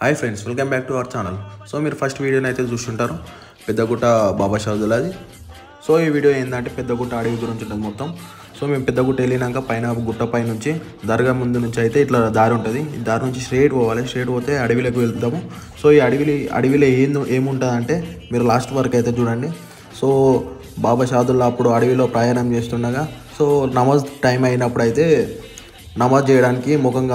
Hi friends, welcome back to our channel. So మీరు first వీడియోని అయితే చూస్తుంటారు పెద్దగుట్ట బాబా షాదులాది. సో ఈ వీడియో ఏంటంటే పెద్దగుట్ట అడవి గురించి ఉంటుంది మొత్తం. సో మేము పెద్దగుట్ట వెళ్ళినాక పైన గుట్ట పై నుంచి దర్గా ముందు నుంచి అయితే ఇట్లా దారి ఉంటుంది. ఈ దారి నుంచి స్ట్రేట్ పోవాలి. స్ట్రేట్ పోతే అడవిలోకి వెళ్తాము. సో ఈ అడవిలో ఏముంటుంది అంటే మీరు లాస్ట్ వరకు అయితే చూడండి. సో బాబా షాదుల్లా అప్పుడు అడవిలో ప్రయాణం చేస్తుండగా సో నమాజ్ టైం అయినప్పుడు అయితే నమాజ్ చేయడానికి ముఖం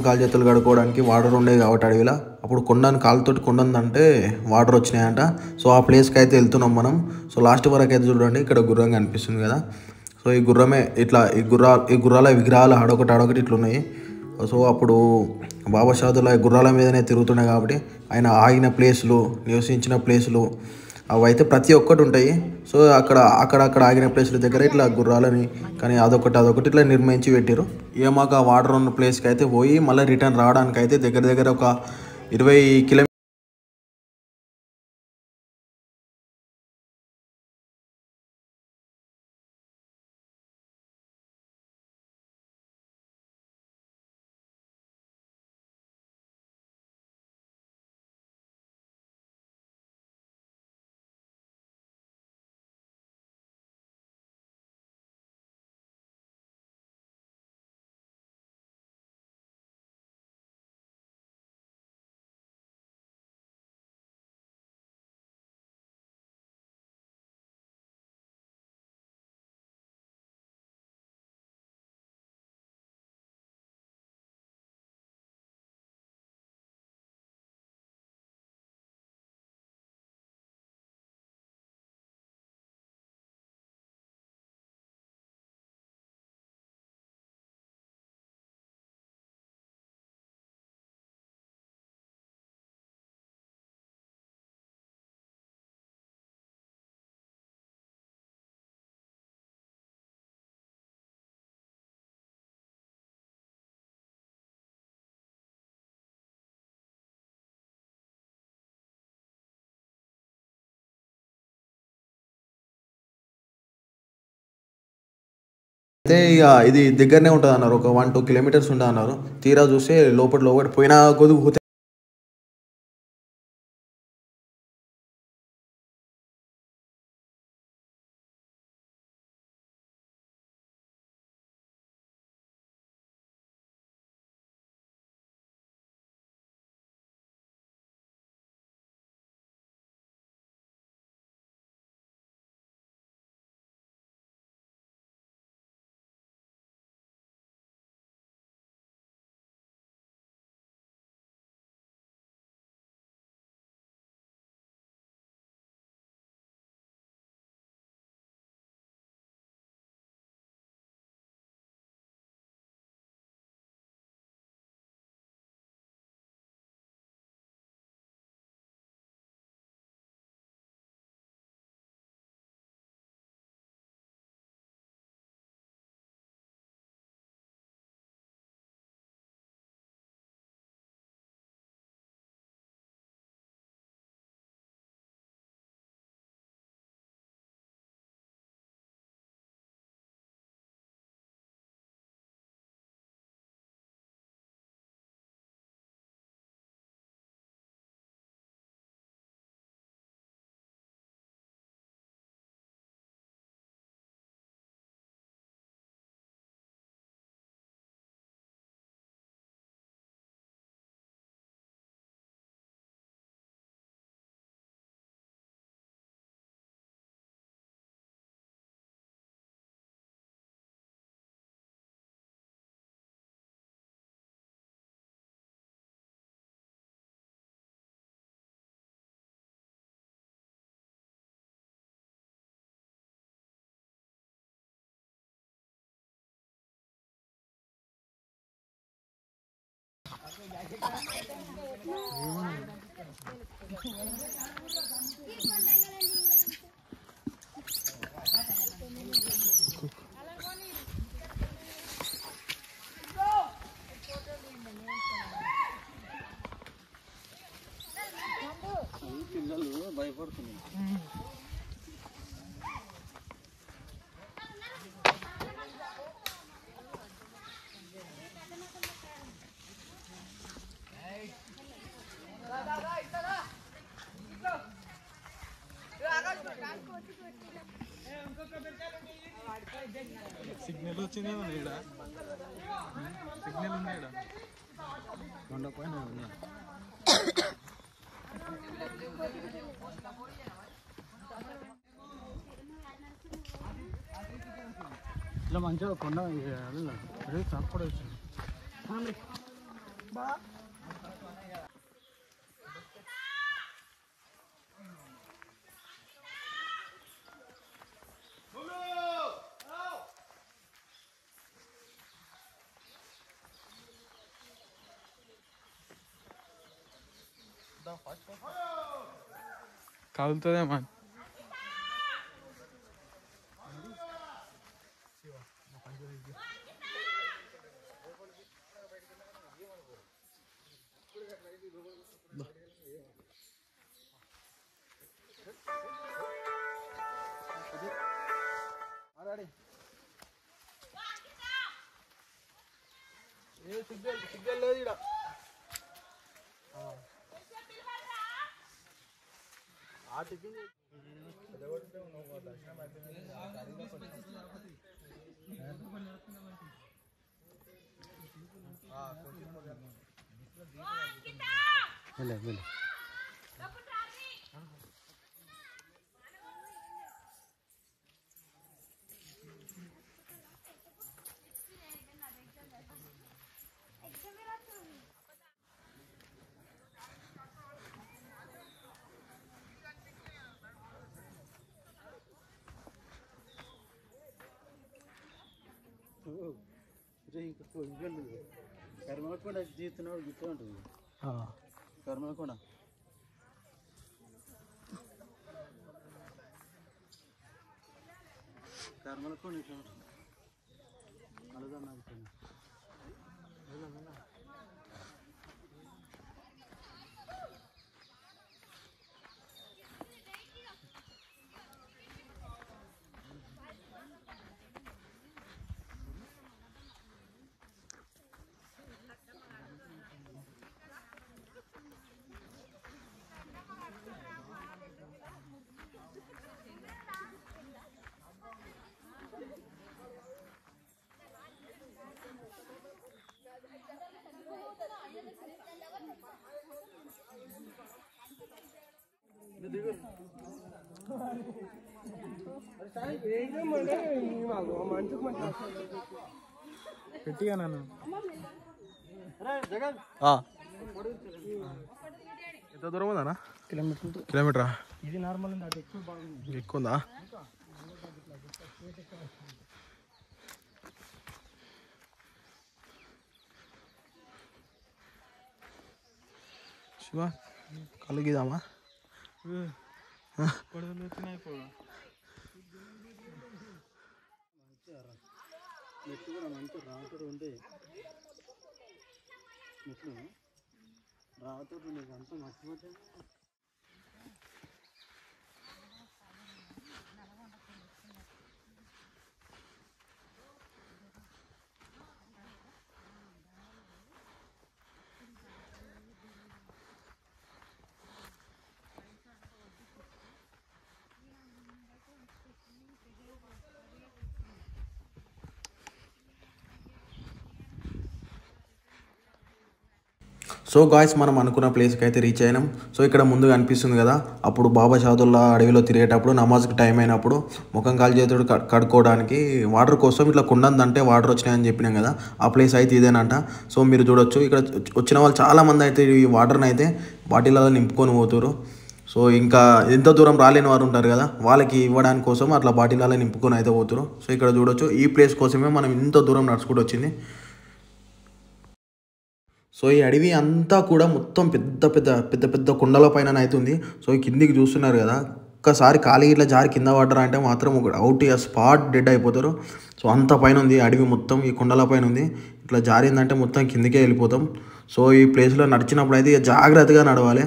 కాలు చేతులు కడుక్కోవడానికి వాటర్ ఉండేది కాబట్టి అడవిలో అప్పుడు కాలుతోటి కొండందంటే వాటర్ వచ్చినాయంట. సో ఆ ప్లేస్కి అయితే వెళ్తున్నాం మనం. సో లాస్ట్ వరకు అయితే చూడండి, ఇక్కడ గుర్రం కనిపిస్తుంది కదా. సో ఈ గుర్రమే ఇట్లా ఈ గుర్రాల విగ్రహాలు ఆడొకటి ఇట్లా ఉన్నాయి. సో అప్పుడు బాబా షాదుల్లా గుర్రాల మీదనే తిరుగుతున్నాయి కాబట్టి ఆయన ఆగిన ప్లేసులు, నివసించిన ప్లేసులు అవైతే ప్రతి ఒక్కటి ఉంటాయి. సో అక్కడక్కడ ఆగిన ప్లేసుల దగ్గర ఇట్లా గుర్రాలని కానీ అదొకటి ఇట్లా నిర్మించి పెట్టారు. ఇక మాకు ఆ వాటర్ ఉన్న ప్లేస్కి అయితే పోయి మళ్ళీ రిటర్న్ రావడానికి అయితే దగ్గర ఒక 20 కిలోమీటర్. అయితే ఇక ఇది దగ్గరనే ఉంటుంది అన్నారు, ఒక 1-2 కిలోమీటర్స్ ఉంటుంది అన్నారు. తీరా చూస్తే లోపల పోయినా కొద్ది పోతే పిల్లలు భయపడుతున్నారు. వచ్చిందేమో ఇక్కడ సిగ్నల్ ఉంది ఇక్కడ కొండ పైన ఇట్లా మంచిగా కొండ చప్పుడు వచ్చింది కాలుతుందేమో సిగ్నల్ లేదు ఇక్కడ కర్మలకొండ జీతున్నాడు ఇట్లా ఉంటుంది కర్మలకొండ కర్మలకొండ ఇట్లా ఉంటుంది అలాగా నాకు పెట్టిగా నన్ను ఎంత దూరం ఉందా? కిలోమీటరా? ఇది నార్మల్ ఉంది, ఎక్కువ ఉందా? శివ కలిగిదామా? మెట్లు కూడా మంచి రాతోడు ఉంటే మెట్లు రాతోడు నీకు అంతా మర్చిపోతే సో గాయ్స్ మనం అనుకున్న ప్లేస్కి అయితే రీచ్ అయినాం. సో ఇక్కడ ముందుగా అనిపిస్తుంది కదా, అప్పుడు బాబా షాదుల్లా అడవిలో తిరిగేటప్పుడు నమాజ్కి టైం అయినప్పుడు ముఖం కాలు చేతుడు కడుక్కోవడానికి వాటర్ కోసం ఇట్లా కుండందంటే వాటర్ వచ్చినాయని చెప్పినాం కదా, ఆ ప్లేస్ అయితే ఇదేనంట. సో మీరు చూడొచ్చు, ఇక్కడ వచ్చిన వాళ్ళు చాలామంది అయితే ఈ వాటర్ని అయితే బాటిల్లో నింపుకొని పోతారు. సో ఇంకా ఎంత దూరం రాలేని వారు ఉంటారు కదా, వాళ్ళకి ఇవ్వడానికి కోసం అట్లా బాటిల్లో నింపుకొని అయితే పోతారు. సో ఇక్కడ చూడొచ్చు, ఈ ప్లేస్ కోసమే మనం ఇంత దూరం నడుచుకుంటూ వచ్చింది. సో ఈ అడవి అంతా కూడా మొత్తం పెద్ద పెద్ద పెద్ద పెద్ద కొండల పైన అవుతుంది. సో ఈ కిందికి చూస్తున్నారు కదా, ఒక్కసారి ఖాళీ ఇట్లా జారి కింద పడ్డారు అంటే మాత్రం ఒక అవుట్ స్పాట్ డెడ్ అయిపోతారు. సో అంత పైన ఉంది అడవి, మొత్తం ఈ కొండల పైన ఉంది. ఇట్లా జారిందంటే మొత్తం కిందికే వెళ్ళిపోతాం. సో ఈ ప్లేస్లో నడిచినప్పుడు అయితే జాగ్రత్తగా నడవాలి.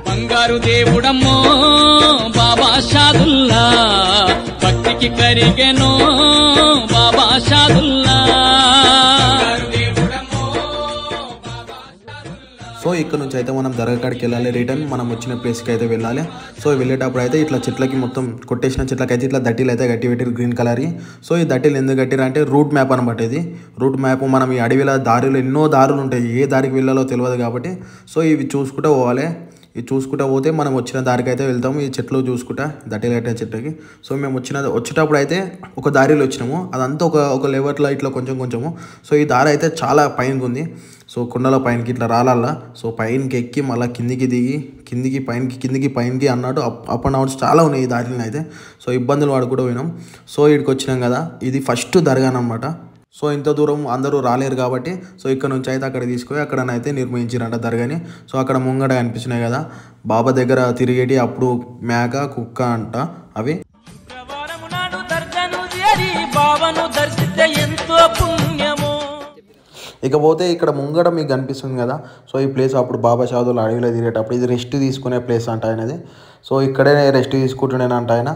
బంగారు దేవుడమ్మో బాబా షాదుల్లా, భక్తికి కరిగెనో బాబా షాదుల్లా. సో ఇక్కడ నుంచి అయితే మనం దర్గా కాడికి వెళ్ళాలి, రిటర్న్ మనం వచ్చిన ప్లేస్కి అయితే వెళ్ళాలి. సో వెళ్ళేటప్పుడు అయితే ఇట్లా చెట్లకి మొత్తం కొట్టేసిన చెట్లకైతే ఇట్లా దట్టీలు అయితే గట్టి పెట్టారు గ్రీన్ కలర్కి. సో ఈ దట్టీలు ఎందుకు కట్టిరు అంటే రూట్ మ్యాప్ అనమాట. ఇది రూట్ మ్యాప్. మనం ఈ అడవిలో దారిలో ఎన్నో దారులు ఉంటాయి, ఏ దారికి వెళ్ళాలో తెలియదు కాబట్టి సో ఇవి చూసుకుంటూ పోవాలి. ఇది చూసుకుంటూ పోతే మనం వచ్చిన దారికి అయితే వెళ్తాము, ఈ చెట్లు చూసుకుంటా దట్టీలు కట్టే చెట్టుకి. సో మేము వచ్చేటప్పుడు అయితే ఒక దారిలో వచ్చినాము, అదంతా ఒక లెవెల్లో ఇట్లా కొంచెము. సో ఈ దారి అయితే చాలా పైనకి ఉంది. సో కొండల పైనకి ఇట్లా రాలల్లా. సో పైనకి ఎక్కి మళ్ళీ కిందికి దిగి కిందికి పైనకి అన్నట్టు అప్ అండ్ డౌన్స్ చాలా ఉన్నాయి ఈ దారిలో అయితే. సో ఇబ్బందులు పడుకుంటూ పోయినాం. సో ఇక్కడికి వచ్చినాం కదా, ఇది ఫస్ట్ దర్గా అన్నమాట. సో ఇంత దూరం అందరూ రాలేరు కాబట్టి సో ఇక్కడ నుంచి అయితే అక్కడ తీసుకొని అక్కడనైతే నిర్మించారంట దర్గాని. సో అక్కడ ముంగడ కనిపించినాయి కదా బాబా దగ్గర తిరిగేటి అప్పుడు మేక కుక్క అంట అవి. ఇకపోతే ఇక్కడ ముంగడ మీకు కనిపిస్తుంది కదా, సో ఈ ప్లేస్ అప్పుడు బాబా షాదుల్ అడవిలో తిరిగేటప్పుడు ఇది రెస్ట్ తీసుకునే ప్లేస్ అంట ఆయనది. సో ఇక్కడే రెస్ట్ తీసుకుంటున్నానంట ఆయన.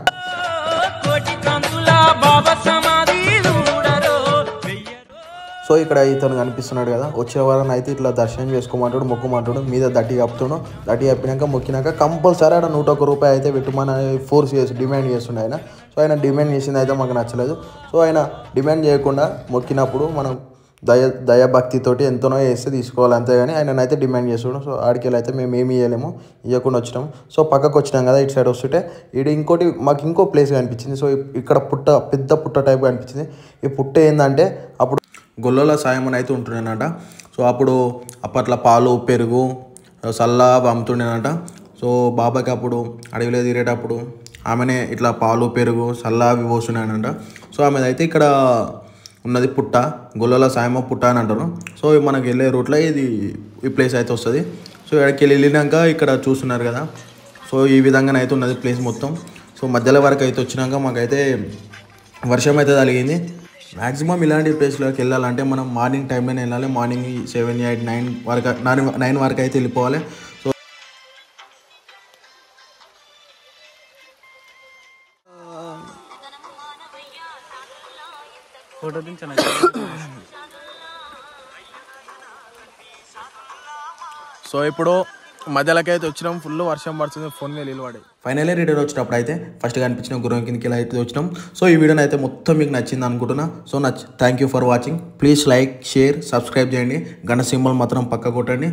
సో ఇక్కడ ఇతను కనిపిస్తున్నాడు కదా, వచ్చే వారాన్ని అయితే ఇట్లా దర్శనం చేసుకోమంటాడు, మొక్కుమంటాడు, మీద దట్టి కప్పుతాడు. దట్టి కప్పినాక మొక్కినాక కంపల్సరీ ఆడ 101 రూపాయి అయితే పెట్టుమని ఫోర్స్ డిమాండ్ చేస్తుండే ఆయన. సో ఆయన డిమాండ్ చేసింది అయితే మాకు నచ్చలేదు. సో ఆయన డిమాండ్ చేయకుండా మొక్కినప్పుడు మనం దయాభక్తితోటి ఎంతనో వేస్తే తీసుకోవాలి అంతేగాని ఆయన అయితే డిమాండ్ చేస్తున్నాం. సో ఆడికి అయితే మేము ఏమి ఇవ్వలేము, ఇవ్వకుండా వచ్చినాం. సో పక్కకు వచ్చినాం కదా, ఇటు సైడ్ వస్తుంటే ఇది మాకు ఇంకో ప్లేస్ కనిపించింది. సో ఇక్కడ పెద్ద పుట్ట టైప్ కనిపించింది. ఈ పుట్ట ఏంటంటే అప్పుడు గొల్లల సాయం అని అయితే ఉంటుండేనట. సో అప్పట్లో పాలు పెరుగు సల్లా అమ్ముతుండేనట. సో బాబాకి అప్పుడు అడవిలో తిరిగేటప్పుడు ఆమెనే ఇట్లా పాలు పెరుగు సల్లా అవి పోస్తున్నాయనంట. సో ఆమె అయితే ఇక్కడ ఉన్నది పుట్ట, గొల్లల సాయమ పుట్ట అని అంటారు. సో మనకి వెళ్ళే రూట్లో ఈ ప్లేస్ అయితే వస్తుంది. సో ఇక్కడికి వెళ్ళినాక ఇక్కడ చూస్తున్నారు కదా, సో ఈ విధంగానైతే ఉన్నది ప్లేస్ మొత్తం. సో మధ్యలో వరకు అయితే వచ్చినాక మాకైతే వర్షం అయితే తగిలింది. మ్యాక్సిమం ఇలాంటి ప్లేస్లోకి వెళ్ళాలంటే మనం మార్నింగ్ టైంలోనే వెళ్ళాలి. మార్నింగ్ 7, 8, 9 వరకు అయితే వెళ్ళిపోవాలి. So photo దించనా? సో ఇప్పుడు మధ్యలోకి అయితే వచ్చినాం, ఫుల్ వర్షం పడుతుంది, ఫోన్ మీద నీళ్ళు పడాయి. ఫైనల్లీ రిటర్న్ వచ్చినప్పుడు అయితే ఫస్ట్ కనిపించిన గుర్రం కిందకి ఇలా అయితే వచ్చినాం. సో ఈ వీడియోని అయితే మొత్తం మీకు నచ్చింది అనుకుంటున్నా. So thank you for watching. Please like, share, subscribe చేయండి. గంట సింబల్ మాత్రం పక్క కొట్టండి.